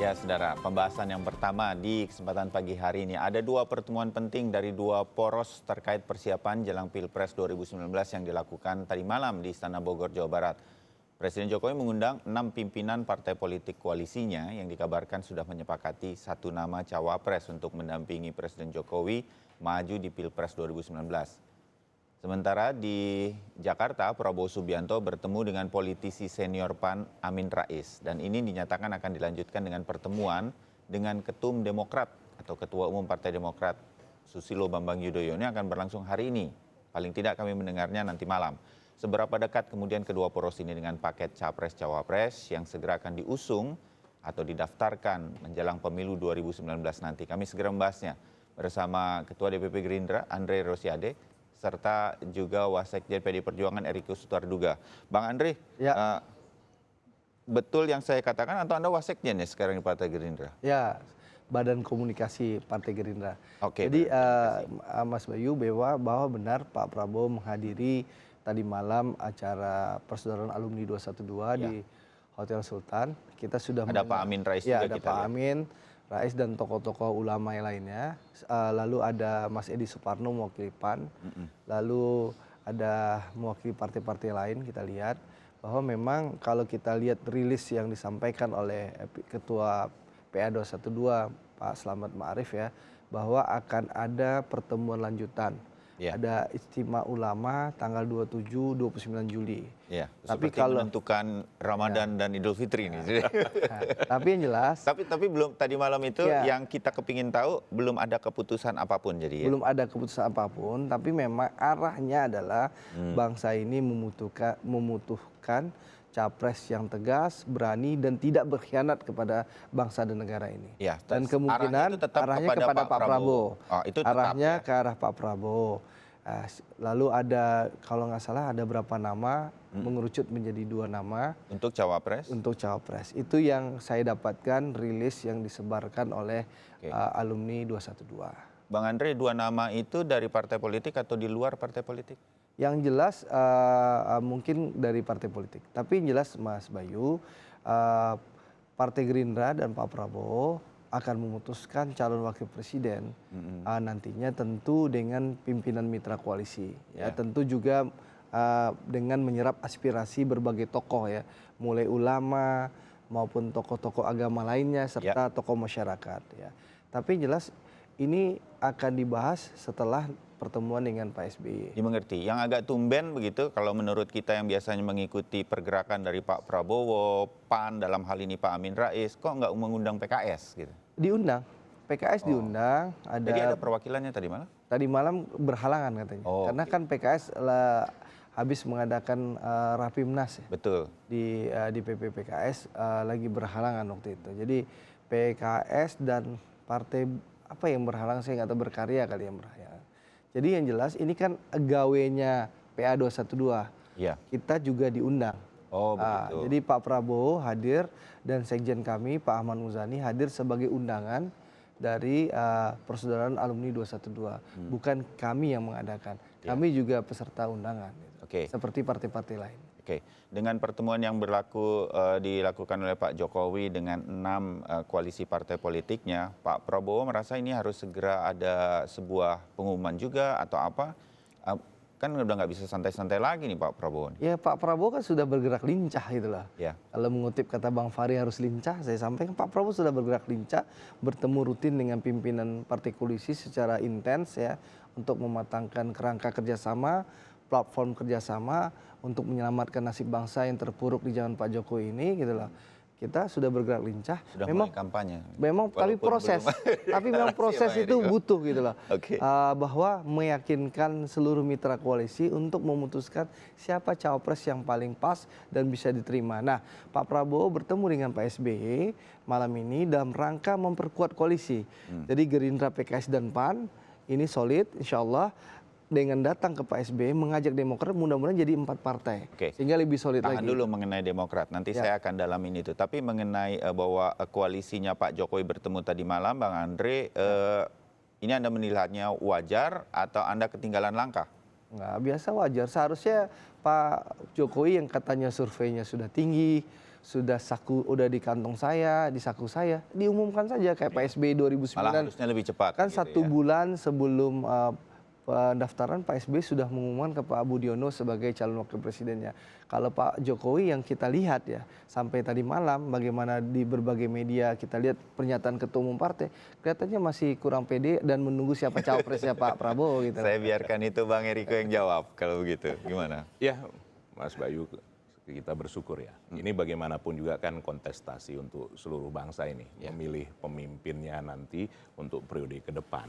Ya, saudara, pembahasan yang pertama di kesempatan pagi hari ini. Ada dua pertemuan penting dari dua poros terkait persiapan jelang Pilpres 2019 yang dilakukan tadi malam di Istana Bogor, Jawa Barat. Presiden Jokowi mengundang 6 pimpinan partai politik koalisinya yang dikabarkan sudah menyepakati satu nama cawapres untuk mendampingi Presiden Jokowi maju di Pilpres 2019. Sementara di Jakarta, Prabowo Subianto bertemu dengan politisi senior PAN Amin Rais. Dan ini dinyatakan akan dilanjutkan dengan pertemuan dengan Ketum Demokrat atau Ketua Umum Partai Demokrat Susilo Bambang Yudhoyono yang akan berlangsung hari ini. Paling tidak kami mendengarnya nanti malam. Seberapa dekat kemudian kedua poros ini dengan paket Capres-Cawapres yang segera akan diusung atau didaftarkan menjelang pemilu 2019 nanti. Kami segera membahasnya bersama Ketua DPP Gerindra Andre Rosiade serta juga Wasekjen PD Perjuangan Eriko Sutarduga. Bang Andre, Ya. Betul yang saya katakan atau Anda Wasekjen ya sekarang di Partai Gerindra? Ya, Badan Komunikasi Partai Gerindra. Oke, Jadi Badan Mas Bayu bahwa benar Pak Prabowo menghadiri tadi malam acara persaudaraan alumni 212 Ya. di Hotel Sultan. Kita sudah Ada Pak Amin Rais ya, juga ada kita Pak lihat. Amin Rais dan tokoh-tokoh ulama yang lainnya. Lalu ada Mas Edi Suparno mewakili PAN. Lalu ada mewakili partai-partai lain. Kita lihat bahwa memang kalau kita lihat rilis yang disampaikan oleh Ketua PA 212 Pak Slamet Ma'arif ya, bahwa akan ada pertemuan lanjutan. Ya. Ada istimewa ulama tanggal 27 29 Juli. Ya, Tapi seperti kalau menentukan Ramadan dan Idul Fitri ini. tapi yang jelas Tapi belum tadi malam itu Ya. yang kita kepingin tahu belum ada keputusan apapun jadi ya. belum ada keputusan apapun, tapi memang arahnya adalah bangsa ini membutuhkan capres yang tegas, berani dan tidak berkhianat kepada bangsa dan negara ini. Ya, Dan arahnya kemungkinan itu tetap arahnya kepada kepada Pak Pak Prabowo. Oh, itu tetap, Arahnya ya. ke arah Pak Prabowo. Lalu ada kalau nggak salah ada berapa nama mengerucut menjadi 2 nama Untuk cawapres. untuk cawapres. Itu yang saya dapatkan rilis yang disebarkan oleh alumni 212. Bang Andre, 2 nama itu dari partai politik atau di luar partai politik? Yang jelas mungkin dari partai politik. Tapi yang jelas Mas Bayu, Partai Gerindra dan Pak Prabowo akan memutuskan calon wakil presiden nantinya tentu dengan pimpinan mitra koalisi. Ya, tentu juga dengan menyerap aspirasi berbagai tokoh ya, mulai ulama maupun tokoh-tokoh agama lainnya serta tokoh masyarakat. Ya. Tapi yang jelas ini akan dibahas setelah pertemuan dengan Pak SBY. Dimengerti. Yang agak tumben begitu kalau menurut kita yang biasanya mengikuti pergerakan dari Pak Prabowo, PAN dalam hal ini Pak Amin Rais, kok nggak mengundang PKS gitu? Diundang, PKS diundang. Jadi ada perwakilannya tadi malam? Tadi malam berhalangan katanya. Karena kan PKS habis mengadakan Rapimnas ya. Betul. Di PP PKS lagi berhalangan waktu itu. Jadi PKS dan partai apa yang berhalangan, saya nggak tahu, berkarya kali yang berhalangan. Jadi yang jelas ini kan gawenya PA 212. Iya. Kita juga diundang. Oh, begitu. Jadi Pak Prabowo hadir dan sekjen kami Pak Ahmad Muzani hadir sebagai undangan dari persaudaraan alumni 212. Bukan kami yang mengadakan. Kami juga peserta undangan. Oke. Seperti partai-partai lain. Oke, dengan pertemuan yang dilakukan oleh Pak Jokowi dengan 6 koalisi partai politiknya, Pak Prabowo merasa ini harus segera ada sebuah pengumuman juga atau apa? Kan udah nggak bisa santai-santai lagi nih Pak Prabowo. Ya Pak Prabowo kan sudah bergerak lincah gitu lah. Ya. Kalau mengutip kata Bang Fahri harus lincah, saya sampaikan Pak Prabowo sudah bergerak lincah, bertemu rutin dengan pimpinan partai koalisi secara intens ya, untuk mematangkan kerangka kerjasama, platform kerjasama untuk menyelamatkan nasib bangsa yang terpuruk di zaman Pak Jokowi ini gitu loh. Kita sudah bergerak lincah. Sudah memang mulai kampanye. Memang tapi proses, tapi memang proses itu butuh gitu loh. Bahwa meyakinkan seluruh mitra koalisi untuk memutuskan siapa cawapres yang paling pas dan bisa diterima. Nah, Pak Prabowo bertemu dengan Pak SBY malam ini dalam rangka memperkuat koalisi. Jadi Gerindra, PKS dan PAN ini solid, insya Allah. Dengan datang ke Pak SBY mengajak Demokrat mudah-mudahan jadi 4 partai. Sehingga lebih solid lagi. Tahan dulu mengenai Demokrat, nanti saya akan dalamin itu. Tapi mengenai bahwa koalisinya Pak Jokowi bertemu tadi malam, Bang Andre, ini Anda menilainya wajar atau Anda ketinggalan langkah? Nggak, biasa wajar. Seharusnya Pak Jokowi yang katanya surveinya sudah tinggi, sudah udah di kantong saya, di saku saya, diumumkan saja kayak PSBY 2009. Malah harusnya lebih cepat. Kan gitu 1 bulan sebelum pendaftaran Pak SBY sudah mengumumkan ke Pak Budiono sebagai calon wakil presidennya. Kalau Pak Jokowi yang kita lihat ya sampai tadi malam bagaimana di berbagai media kita lihat pernyataan ketua umum partai kelihatannya masih kurang pede dan menunggu siapa cawapresnya Pak Prabowo gitu. Saya biarkan itu Bang Eriko yang jawab kalau begitu. Gimana? Ya, Mas Bayu, kita bersyukur ya. Ini bagaimanapun juga kan kontestasi untuk seluruh bangsa ini. Memilih pemimpinnya nanti untuk periode ke depan.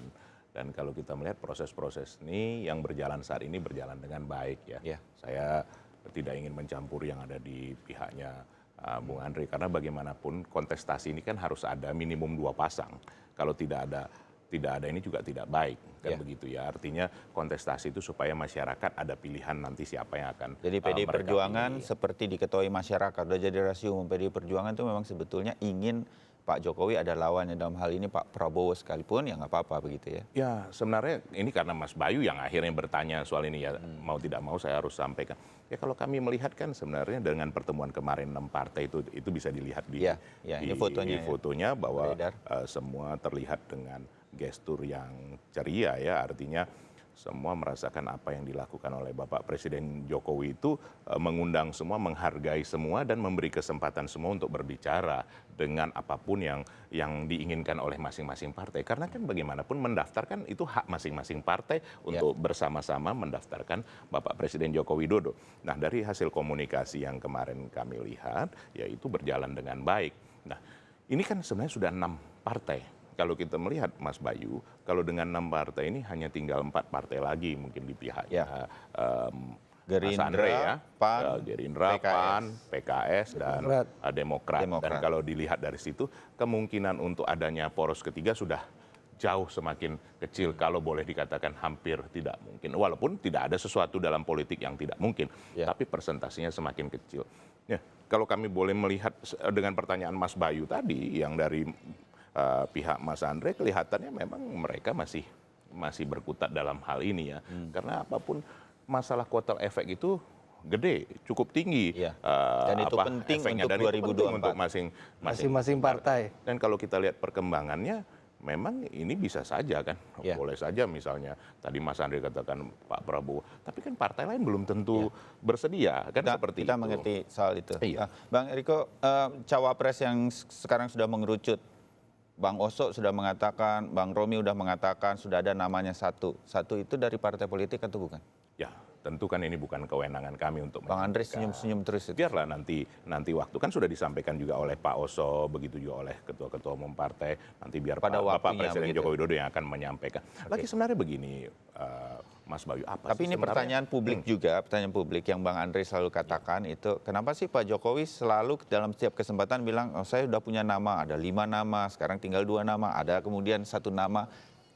Dan kalau kita melihat proses-proses ini yang berjalan saat ini berjalan dengan baik ya. Saya tidak ingin mencampur yang ada di pihaknya Bung Andre. Karena bagaimanapun kontestasi ini kan harus ada minimum 2 pasang. Kalau tidak ada ini juga tidak baik kan begitu ya. Artinya kontestasi itu supaya masyarakat ada pilihan nanti siapa yang akan Jadi PDI mereka Perjuangan pilih. seperti diketahui masyarakat, udah jadi rahasia umum, PDI Perjuangan itu memang sebetulnya ingin Pak Jokowi ada lawannya, dalam hal ini Pak Prabowo sekalipun ya nggak apa-apa begitu ya. Ya sebenarnya ini karena Mas Bayu yang akhirnya bertanya soal ini ya, mau tidak mau saya harus sampaikan. Ya kalau kami melihat kan sebenarnya dengan pertemuan kemarin 6 partai itu bisa dilihat di, ini fotonya, fotonya bahwa beredar. semua terlihat dengan gestur yang ceria ya, artinya semua merasakan apa yang dilakukan oleh Bapak Presiden Jokowi itu mengundang semua, menghargai semua dan memberi kesempatan semua untuk berbicara dengan apapun yang diinginkan oleh masing-masing partai. Karena kan bagaimanapun mendaftarkan itu hak masing-masing partai untuk bersama-sama mendaftarkan Bapak Presiden Joko Widodo. Nah dari hasil komunikasi yang kemarin kami lihat ya itu berjalan dengan baik. Nah ini kan sebenarnya sudah 6 partai. Kalau kita melihat Mas Bayu, kalau dengan 6 partai ini hanya tinggal 4 partai lagi mungkin di pihaknya Mas Andre ya, Gerindra, PAN, PKS dan Demokrat. Dan kalau dilihat dari situ, kemungkinan untuk adanya poros ketiga sudah jauh semakin kecil, kalau boleh dikatakan hampir tidak mungkin. Walaupun tidak ada sesuatu dalam politik yang tidak mungkin, tapi persentasenya semakin kecil. Ya, kalau kami boleh melihat dengan pertanyaan Mas Bayu tadi, yang dari pihak Mas Andre kelihatannya memang mereka masih berkutat dalam hal ini ya. Karena apapun masalah kotel efek itu gede, cukup tinggi. Dan itu penting efeknya, untuk dan 2024. itu penting untuk Masing-masing partai. Dan kalau kita lihat perkembangannya, memang ini bisa saja kan, boleh saja misalnya tadi Mas Andre katakan Pak Prabowo, tapi kan partai lain belum tentu bersedia kan seperti kita itu. mengerti soal itu. Iya. Bang Eriko, cawapres yang sekarang sudah mengerucut, Bang Oso sudah mengatakan, Bang Romi sudah mengatakan, sudah ada namanya satu itu dari partai politik atau bukan? Ya, tentu kan ini bukan kewenangan kami untuk Bang Andre senyum-senyum terus itu. Biarlah nanti waktu kan sudah disampaikan juga oleh Pak Oso, begitu juga oleh ketua-ketua umum partai, nanti biar Pada Bapak waktunya Presiden begitu. Joko Widodo yang akan menyampaikan. Lagi sebenarnya begini, Mas Bayu, apa Tapi sih ini sebenarnya? pertanyaan publik juga, pertanyaan publik yang Bang Andre selalu katakan itu, kenapa sih Pak Jokowi selalu dalam setiap kesempatan bilang, oh, saya sudah punya nama, ada 5 nama, sekarang tinggal 2 nama, ada kemudian 1 nama,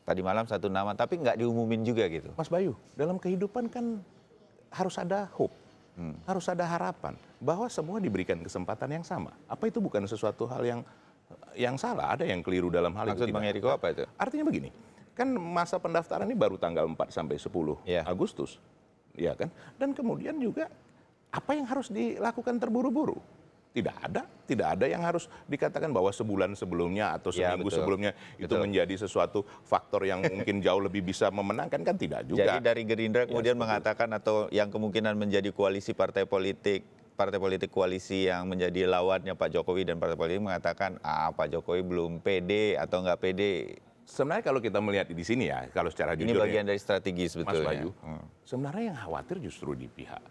tadi malam 1 nama, tapi nggak diumumin juga gitu. Mas Bayu, dalam kehidupan kan harus ada hope, harus ada harapan bahwa semua diberikan kesempatan yang sama. Apa itu bukan sesuatu hal yang salah? Ada yang keliru dalam hal itu? Maksud Bang Eriko apa itu? Artinya begini, kan masa pendaftaran ini baru tanggal 4 sampai 10 Agustus, ya kan? Dan kemudian juga apa yang harus dilakukan terburu-buru? Tidak ada yang harus dikatakan bahwa sebulan sebelumnya atau seminggu sebelumnya itu menjadi sesuatu faktor yang mungkin jauh lebih bisa memenangkan, kan tidak juga. Jadi dari Gerindra kemudian mengatakan atau yang kemungkinan menjadi koalisi partai politik koalisi yang menjadi lawannya Pak Jokowi dan partai politik mengatakan Pak Jokowi belum pede atau nggak pede. Sebenarnya kalau kita melihat di sini ya, kalau secara Ini jujur bagian ya, dari strategi sebetulnya. Mas Bayu, sebenarnya yang khawatir justru di pihak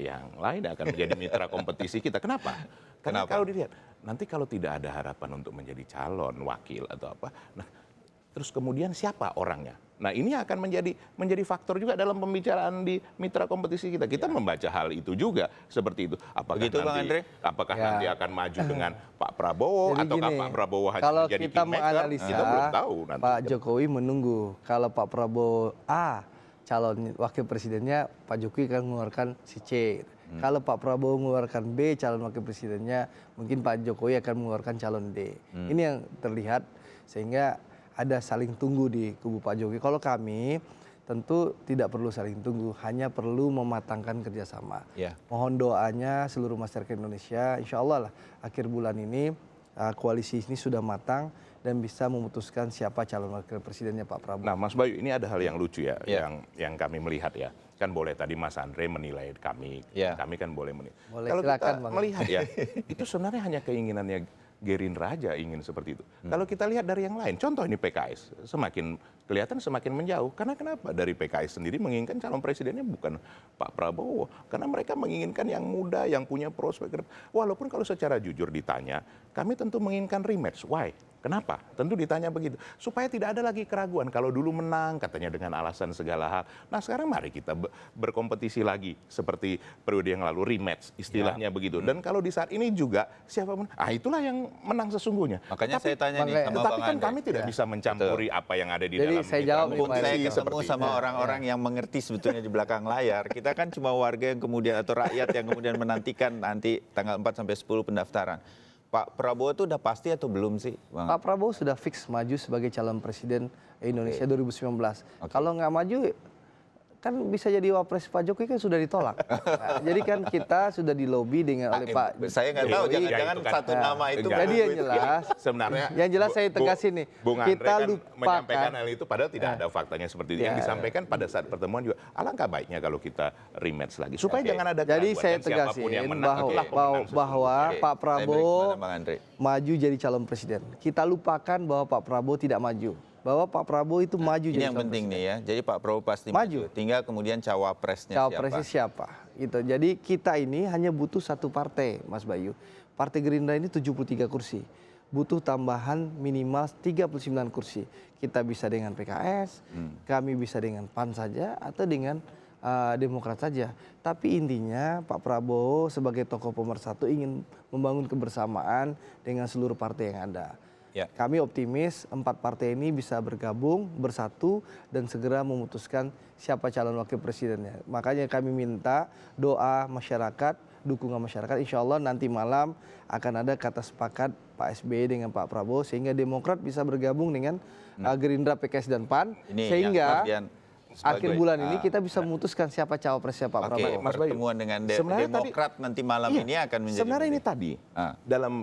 yang lain akan menjadi mitra kompetisi kita. Kenapa? Karena kalau dilihat, nanti kalau tidak ada harapan untuk menjadi calon wakil atau apa, nah terus kemudian siapa orangnya? Nah ini akan menjadi faktor juga dalam pembicaraan di mitra kompetisi kita. Kita membaca hal itu juga seperti itu. Apakah nanti akan maju dengan Pak Prabowo, ataukah Pak Prabowo hanya kalau menjadi kita kingmaker? menganalisa, Kita belum tahu nanti. Pak Jokowi menunggu. Kalau Pak Prabowo calon wakil presidennya, Pak Jokowi akan mengeluarkan si C. Kalau Pak Prabowo mengeluarkan B calon wakil presidennya, mungkin Pak Jokowi akan mengeluarkan calon D. Ini yang terlihat, sehingga ada saling tunggu di kubu Pak Jokowi. Kalau kami tentu tidak perlu saling tunggu, hanya perlu mematangkan kerjasama. Ya. Mohon doanya seluruh masyarakat Indonesia, insya Allah lah akhir bulan ini koalisi ini sudah matang dan bisa memutuskan siapa calon wakil presidennya Pak Prabowo. Nah, Mas Bayu, ini ada hal yang lucu ya, Ya. yang kami melihat ya. Kan boleh tadi Mas Andre menilai kami, Ya. kami kan boleh menilai. Boleh, Kalau kita silakan, Bang. melihat ya, itu sebenarnya hanya keinginannya Gerindra aja ingin seperti itu. Kalau kita lihat dari yang lain, contoh ini PKS, semakin kelihatan semakin menjauh. Karena kenapa? Dari PKS sendiri menginginkan calon presidennya bukan Pak Prabowo. Karena mereka menginginkan yang muda, yang punya prospek. Walaupun kalau secara jujur ditanya, kami tentu menginginkan rematch. Why? Kenapa? Tentu ditanya begitu. Supaya tidak ada lagi keraguan. Kalau dulu menang, katanya dengan alasan segala hal. Nah sekarang mari kita berkompetisi lagi. Seperti periode yang lalu, rematch istilahnya begitu. Dan kalau di saat ini juga, siapapun, itulah yang menang sesungguhnya. Makanya saya tanya nih sama Tetapi Bang kan Andre. kami tidak bisa mencampuri apa yang ada di Jadi dalam saya mitra jawab koalisi nih, Mumpung saya ketemu seperti sama itu. orang-orang yang mengerti sebetulnya di belakang layar, kita kan cuma warga yang kemudian atau rakyat yang kemudian menantikan nanti tanggal 4 sampai 10 pendaftaran. Pak Prabowo itu udah pasti atau belum sih, Bang? Pak Prabowo sudah fix maju sebagai calon presiden Indonesia 2019. Kalau nggak maju, kan bisa jadi wapres Pak Jokowi kan sudah ditolak. Nah, jadi kan kita sudah dilobi dengan oleh Pak Saya nggak tahu, Jokowi. jangan-jangan itu kan. satu nama itu. Enggak. Jadi yang jelas, Sebenarnya yang jelas saya tegasin nih, Bung Andre kita kan lupakan. menyampaikan hal itu padahal tidak ada faktanya seperti itu. Yang Ya. disampaikan pada saat pertemuan juga alangkah baiknya kalau kita rematch lagi supaya jangan ada Jadi keraguan. saya Dan siapapun yang tegasin menang, itulah pemenang bahwa Oke, Pak saya beri Prabowo kesempatan Bang Andre. maju jadi calon presiden. Kita lupakan bahwa Pak Prabowo tidak maju. Bahwa Pak Prabowo itu maju Ini jadi yang calon penting presiden. nih ya. Jadi Pak Prabowo pasti Maju. maju. Tinggal kemudian cawapresnya Cawapresnya siapa. siapa? Gitu. Jadi kita ini hanya butuh satu partai, Mas Bayu. Partai Gerindra ini 73 kursi. Butuh tambahan minimal 39 kursi. Kita bisa dengan PKS, kami bisa dengan PAN saja, atau dengan Demokrat saja. Tapi intinya Pak Prabowo sebagai tokoh pemersatu ingin membangun kebersamaan dengan seluruh partai yang ada. Ya. Kami optimis 4 partai ini bisa bergabung, bersatu, dan segera memutuskan siapa calon wakil presidennya. Makanya kami minta doa masyarakat, dukungan masyarakat. Insya Allah nanti malam akan ada kata sepakat Pak SBY dengan Pak Prabowo sehingga Demokrat bisa bergabung dengan Gerindra, PKS, dan PAN. Ini sehingga yang kemudian akhir sebagai- bulan ini kita bisa memutuskan siapa cawapresnya Pak Oke, Prabowo. Mas Bayu. pertemuan dengan Sebenarnya Demokrat nanti malam Iya, ini akan menjadi sebenarnya ini penting. tadi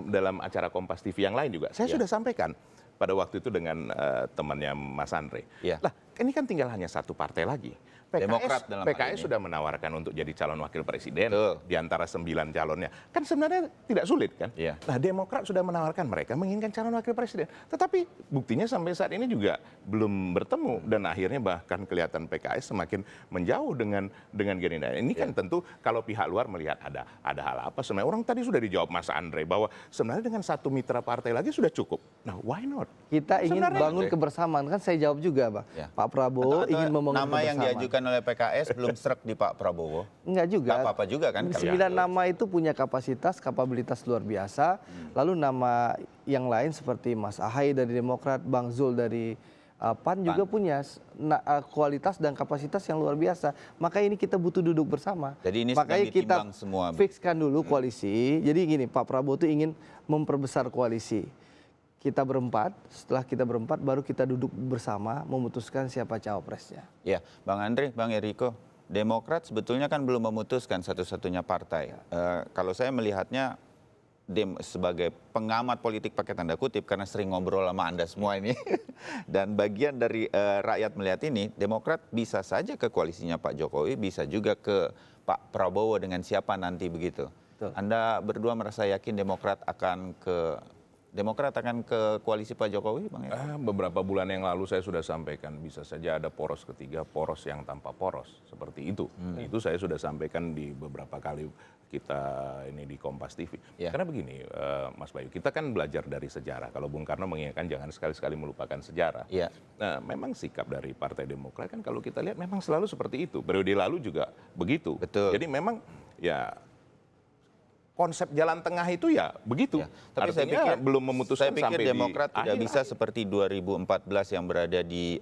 dalam acara Kompas TV yang lain juga saya Ya. sudah sampaikan pada waktu itu dengan temannya Mas Andre. Ya. Lah, ini kan tinggal hanya satu partai lagi. Demokrat dalam hal PKS ini. sudah menawarkan untuk jadi calon wakil presiden Betul. di antara 9 calonnya. Kan sebenarnya tidak sulit kan? Iya. Nah, Demokrat sudah menawarkan mereka menginginkan calon wakil presiden. Tetapi buktinya sampai saat ini juga belum bertemu dan akhirnya bahkan kelihatan PKS semakin menjauh dengan Gerindra. Ini kan tentu kalau pihak luar melihat ada hal apa sebenarnya. Orang tadi sudah dijawab Mas Andre bahwa sebenarnya dengan satu mitra partai lagi sudah cukup. Nah, why not? Kita ingin Sebenarnya- bangun kebersamaan, kan saya jawab juga, Bang. Ya. Pak Prabowo Atau ingin membangun nama yang kebersamaan. diajukan oleh PKS belum serak di Pak Prabowo. Enggak juga. Nggak apa-apa juga kan kalau 9 itu. nama itu punya kapabilitas luar biasa. Lalu nama yang lain seperti Mas Ahaye dari Demokrat, Bang Zul dari PAN juga punya kualitas dan kapasitas yang luar biasa. Maka ini kita butuh duduk bersama. Jadi ini sedang Makanya kita ditimbang semua. fixkan dulu koalisi. Jadi gini, Pak Prabowo itu ingin memperbesar koalisi. Kita berempat, setelah kita berempat baru kita duduk bersama memutuskan siapa cawapresnya. Ya, Bang Andre, Bang Eriko, Demokrat sebetulnya kan belum memutuskan satu-satunya partai. Kalau saya melihatnya sebagai pengamat politik pakai tanda kutip karena sering ngobrol sama Anda semua ini dan bagian dari rakyat melihat ini, Demokrat bisa saja ke koalisinya Pak Jokowi, bisa juga ke Pak Prabowo dengan siapa nanti begitu. Betul. Anda berdua merasa yakin Demokrat akan ke koalisi Pak Jokowi, Bang Eriko? Beberapa bulan yang lalu saya sudah sampaikan bisa saja ada poros ketiga, poros yang tanpa poros seperti itu. Itu saya sudah sampaikan di beberapa kali kita ini di Kompas TV. Ya. Karena begini, Mas Bayu, kita kan belajar dari sejarah. Kalau Bung Karno mengingatkan jangan sekali-sekali melupakan sejarah. Iya. Nah, memang sikap dari Partai Demokrat kan kalau kita lihat memang selalu seperti itu. Periode lalu juga begitu. Betul. Jadi memang ya konsep jalan tengah itu ya begitu. Ya, tapi saya Artinya pikir belum memutuskan saya pikir sampai Demokrat di tidak akhir. bisa seperti 2014 yang berada di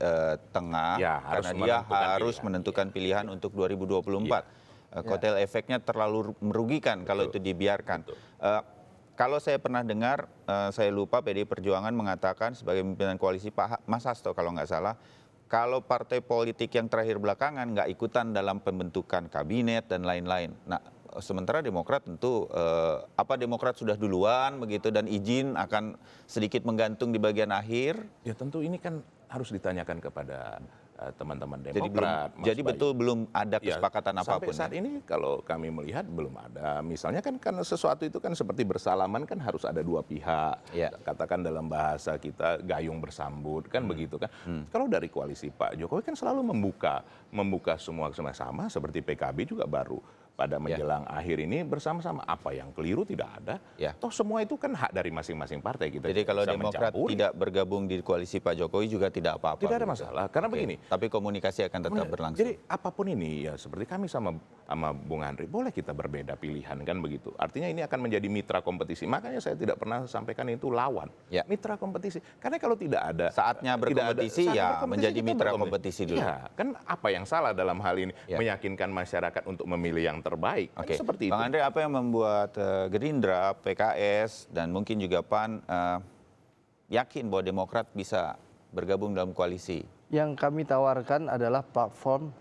tengah Ya, harus karena dia menentukan harus pilihan. menentukan pilihan untuk 2024. Kotel efeknya terlalu merugikan kalau itu dibiarkan. Kalau saya pernah dengar, saya lupa PDI Perjuangan mengatakan sebagai pimpinan koalisi Mas Hasto kalau nggak salah, kalau partai politik yang terakhir belakangan nggak ikutan dalam pembentukan kabinet dan lain-lain. Nah, sementara Demokrat tentu apa Demokrat sudah duluan begitu dan izin akan sedikit menggantung di bagian akhir. Ya tentu ini kan harus ditanyakan kepada teman-teman Jadi Demokrat. jadi betul belum ada kesepakatan apapun. Sampai saat ini kalau kami melihat belum ada. Misalnya kan karena sesuatu itu kan seperti bersalaman kan harus ada dua pihak. Ya. Katakan dalam bahasa kita gayung bersambut kan begitu kan. Kalau dari koalisi Pak Jokowi kan selalu membuka semua sama seperti PKB juga baru pada menjelang akhir ini bersama-sama. Apa yang keliru tidak ada. Ya. Toh semua itu kan hak dari masing-masing partai. Kita Jadi kalau bisa Demokrat mencampuri. tidak bergabung di koalisi Pak Jokowi juga tidak apa-apa. Tidak ada begitu. masalah. Karena begini. Tapi komunikasi akan tetap berlangsung. Jadi apapun ini ya seperti kami sama Bung Andri boleh kita berbeda pilihan kan begitu. Artinya ini akan menjadi mitra kompetisi. Makanya saya tidak pernah sampaikan itu lawan. Ya. Mitra kompetisi. Karena kalau tidak ada Saatnya berkompetisi ya menjadi kita mitra berkompetisi. kompetisi dulu. Ya, kan apa yang salah dalam hal ini Ya. meyakinkan masyarakat untuk memilih yang terbaik. Kan Oke, seperti itu. Bang Andre, apa yang membuat Gerindra, PKS, dan mungkin juga PAN yakin bahwa Demokrat bisa bergabung dalam koalisi? Yang kami tawarkan adalah platform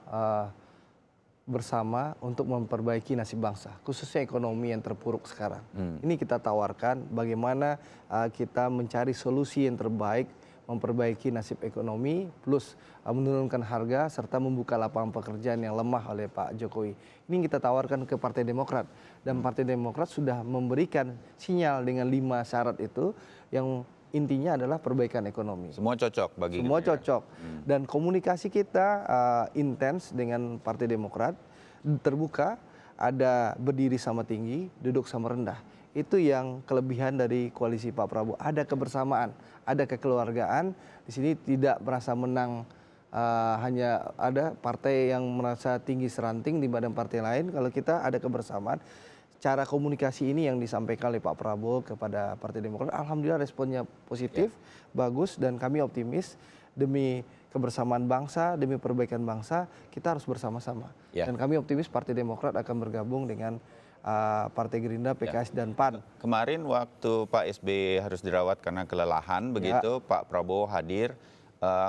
bersama untuk memperbaiki nasib bangsa, khususnya ekonomi yang terpuruk sekarang. Ini kita tawarkan bagaimana kita mencari solusi yang terbaik, memperbaiki nasib ekonomi, plus menurunkan harga, serta membuka lapangan pekerjaan yang lemah oleh Pak Jokowi. Ini kita tawarkan ke Partai Demokrat. Dan Partai Demokrat sudah memberikan sinyal dengan 5 syarat itu, yang intinya adalah perbaikan ekonomi. Semua cocok bagi Semua Gerindra. cocok. Dan komunikasi kita intens dengan Partai Demokrat, terbuka, ada berdiri sama tinggi, duduk sama rendah. Itu yang kelebihan dari koalisi Pak Prabowo. Ada kebersamaan, ada kekeluargaan. Di sini tidak merasa menang, hanya ada partai yang merasa tinggi seranting di badan partai lain. Kalau kita ada kebersamaan. Cara komunikasi ini yang disampaikan oleh Pak Prabowo kepada Partai Demokrat, alhamdulillah responnya positif, bagus, dan kami optimis demi kebersamaan bangsa, demi perbaikan bangsa, kita harus bersama-sama. Ya. Dan kami optimis Partai Demokrat akan bergabung dengan Partai Gerindra, PKS, dan PAN. Kemarin waktu Pak SBY harus dirawat karena kelelahan, begitu Pak Prabowo hadir,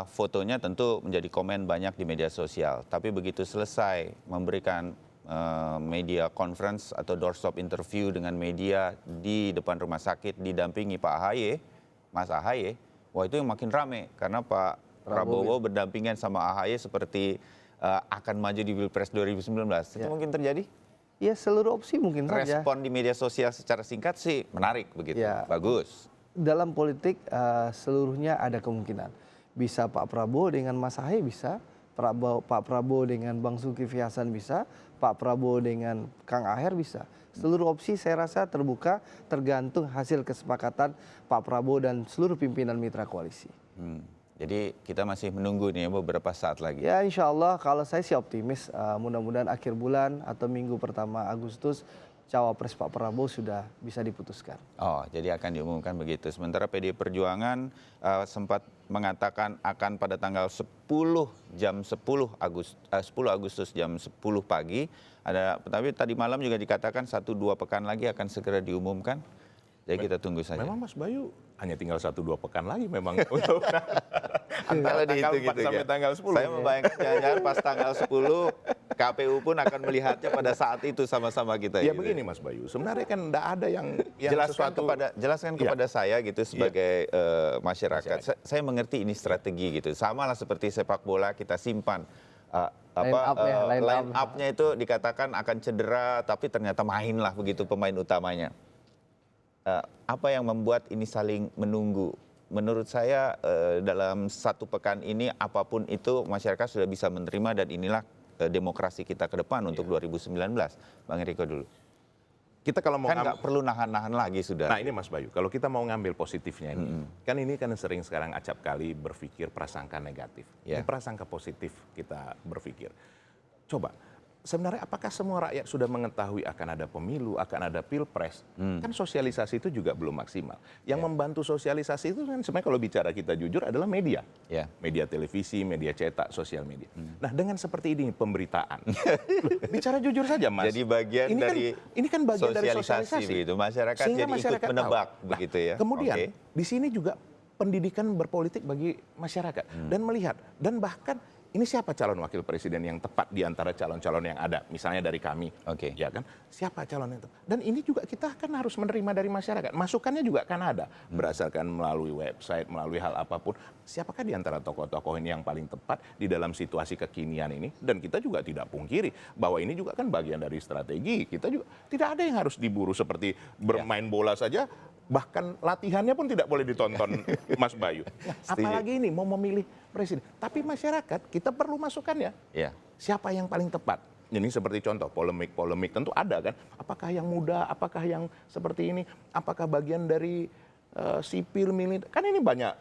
fotonya tentu menjadi komen banyak di media sosial. Tapi begitu selesai memberikan media conference atau doorstop interview dengan media di depan rumah sakit didampingi Pak AHY, Mas AHY, wah itu yang makin rame karena Pak Prabowo berdampingan sama AHY seperti akan maju di Pilpres 2019. Itu mungkin terjadi? Ya, seluruh opsi mungkin saja. Respon di media sosial secara singkat sih menarik begitu, Ya. bagus. Dalam politik seluruhnya ada kemungkinan. Bisa Pak Prabowo dengan Mas AHY bisa, Pak Prabowo dengan Bang Zulkifli Hasan bisa, Pak Prabowo dengan Kang Aher bisa. Seluruh opsi saya rasa terbuka, tergantung hasil kesepakatan Pak Prabowo dan seluruh pimpinan mitra koalisi. Jadi kita masih menunggu nih beberapa saat lagi. Ya, insya Allah kalau saya sih optimis, mudah-mudahan akhir bulan atau minggu pertama Agustus cawapres Pak Prabowo sudah bisa diputuskan. Oh, jadi akan diumumkan begitu. Sementara PDI Perjuangan sempat mengatakan akan pada tanggal 10 Agustus jam 10 pagi. Tapi tadi malam juga dikatakan 1-2 pekan lagi akan segera diumumkan. Jadi kita tunggu saja. Memang Mas Bayu hanya tinggal 1-2 pekan lagi memang. Antara tanggal 4 gitu, sampai ya. tanggal 10. Saya membayangkan jangan-jangan pas tanggal 10 KPU pun akan melihatnya pada saat itu sama-sama kita. Ya gitu. begini Mas Bayu, sebenarnya kan tidak ada yang jelaskan kepada saya gitu sebagai masyarakat. Saya mengerti ini strategi gitu. Sama lah seperti sepak bola kita simpan line up-nya itu dikatakan akan cedera tapi ternyata main lah begitu pemain utamanya. Apa yang membuat ini saling menunggu? Menurut saya dalam 1 pekan ini apapun itu masyarakat sudah bisa menerima dan inilah demokrasi kita ke depan untuk 2019. Bang Eriko dulu. Kita kalau mau Kan nggak perlu nahan-nahan lagi sudah. Nah ini Mas Bayu, kalau kita mau ngambil positifnya ini, kan ini kan sering sekarang acap kali berpikir prasangka negatif. Ini prasangka positif kita berpikir. Coba, sebenarnya apakah semua rakyat sudah mengetahui akan ada pemilu, akan ada pilpres? Kan sosialisasi itu juga belum maksimal. Yang membantu sosialisasi itu kan sebenarnya kalau bicara kita jujur adalah media. Media televisi, media cetak, sosial media. Nah dengan seperti ini pemberitaan. Bicara jujur saja Mas. Jadi bagian ini kan bagian dari sosialisasi. Begitu. Masyarakat Sehingga jadi masyarakat ikut menebak tahu. begitu ya. Kemudian di sini juga pendidikan berpolitik bagi masyarakat dan melihat dan bahkan ini siapa calon wakil presiden yang tepat di antara calon-calon yang ada, misalnya dari kami, Oke. ya kan? Siapa calon itu? Dan ini juga kita kan harus menerima dari masyarakat. Masukannya juga kan ada, berdasarkan melalui website, melalui hal apapun. Siapakah di antara tokoh-tokoh ini yang paling tepat di dalam situasi kekinian ini? Dan kita juga tidak pungkiri bahwa ini juga kan bagian dari strategi. Kita juga tidak ada yang harus diburu seperti bermain bola saja. Bahkan latihannya pun tidak boleh ditonton, Mas Bayu. Nah, apalagi ini mau memilih presiden. Tapi masyarakat kita perlu masukannya. Ya. Siapa yang paling tepat? Ini seperti contoh polemik tentu ada kan. Apakah yang muda? Apakah yang seperti ini? Apakah bagian dari sipil militer? Kan ini banyak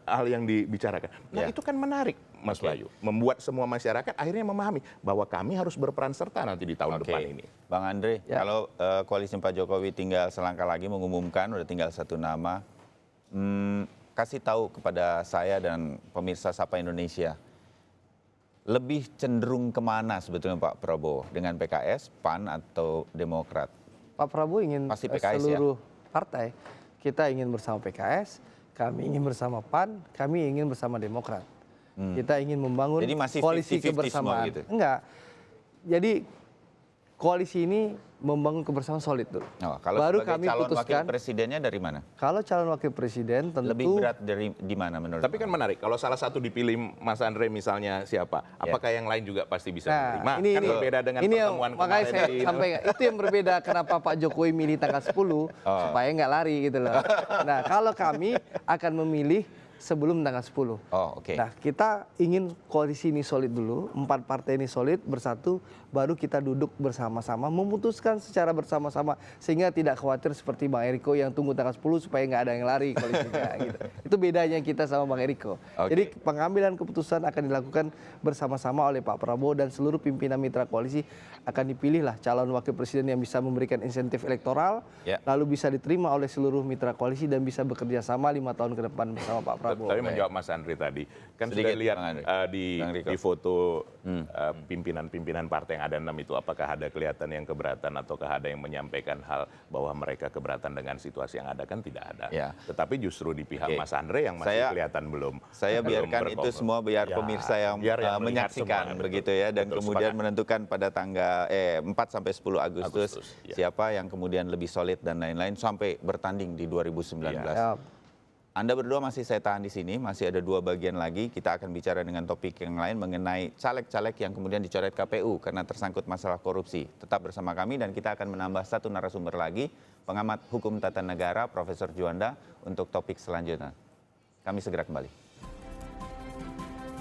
hal yang dibicarakan. Nah itu kan menarik, Mas Bayu. Membuat semua masyarakat akhirnya memahami bahwa kami harus berperan serta nanti di tahun depan ini. Bang Andre, kalau koalisi Pak Jokowi tinggal selangkah lagi mengumumkan, udah tinggal satu nama, kasih tahu kepada saya dan pemirsa Sapa Indonesia, lebih cenderung kemana sebetulnya Pak Prabowo? Dengan PKS, PAN, atau Demokrat? Pak Prabowo ingin Pasti PKS, seluruh partai. Kita ingin bersama PKS, kami ingin bersama PAN, kami ingin bersama Demokrat. Kita ingin membangun Jadi masih koalisi 50-50 semua kebersamaan. gitu? Enggak. Jadi koalisi ini membangun kebersamaan solid dulu. Oh, kalau baru sebagai kami calon wakil putuskan. presidennya dari mana? Kalau calon wakil presiden tentu Lebih berat dari di mana menurut Tapi kan Bang? menarik, kalau salah satu dipilih Mas Andre misalnya siapa, apakah yang lain juga pasti bisa menerima? ini Kan berbeda dengan ini yang, pertemuan makanya kemarin saya di sampaikan itu yang berbeda kenapa Pak Jokowi milih tanggal 10 supaya nggak lari gitu loh. Nah kalau kami akan memilih sebelum tanggal 10. Oh, oke. Nah kita ingin koalisi ini solid dulu, 4 partai ini solid bersatu, baru kita duduk bersama-sama memutuskan secara bersama-sama sehingga tidak khawatir seperti Bang Eriko yang tunggu tanggal 10 supaya nggak ada yang lari koalisinya gitu. Itu bedanya kita sama Bang Eriko. Oke. Jadi pengambilan keputusan akan dilakukan bersama-sama oleh Pak Prabowo dan seluruh pimpinan mitra koalisi akan dipilihlah calon wakil presiden yang bisa memberikan insentif elektoral, Ya. lalu bisa diterima oleh seluruh mitra koalisi dan bisa bekerja sama 5 tahun ke depan bersama Pak Prabowo. Tapi menjawab Mas Andri tadi, kan Sedikit, sudah lihat Bang Andri. Bang Riko. di foto pimpinan-pimpinan partai yang ada 6 itu, apakah ada kelihatan yang keberatan ataukah ada yang menyampaikan hal bahwa mereka keberatan dengan situasi yang ada, kan tidak ada. Ya. Tetapi justru di pihak Oke. Mas Andre yang masih Saya- kelihatan belum. Saya belum biarkan itu berkomentar. semua biar Ya, pemirsa yang biar yang melihat menyaksikan semua, begitu betul. ya, dan Betul, kemudian sepakat. menentukan pada tanggal 4 sampai 10 Agustus, ya. siapa yang kemudian lebih solid dan lain-lain sampai bertanding di 2019. Ya, Anda berdua masih saya tahan di sini, masih ada 2 bagian lagi. Kita akan bicara dengan topik yang lain mengenai caleg-caleg yang kemudian dicoret KPU karena tersangkut masalah korupsi. Tetap bersama kami dan kita akan menambah 1 narasumber lagi, pengamat hukum tata negara Profesor Juanda untuk topik selanjutnya. Kami segera kembali.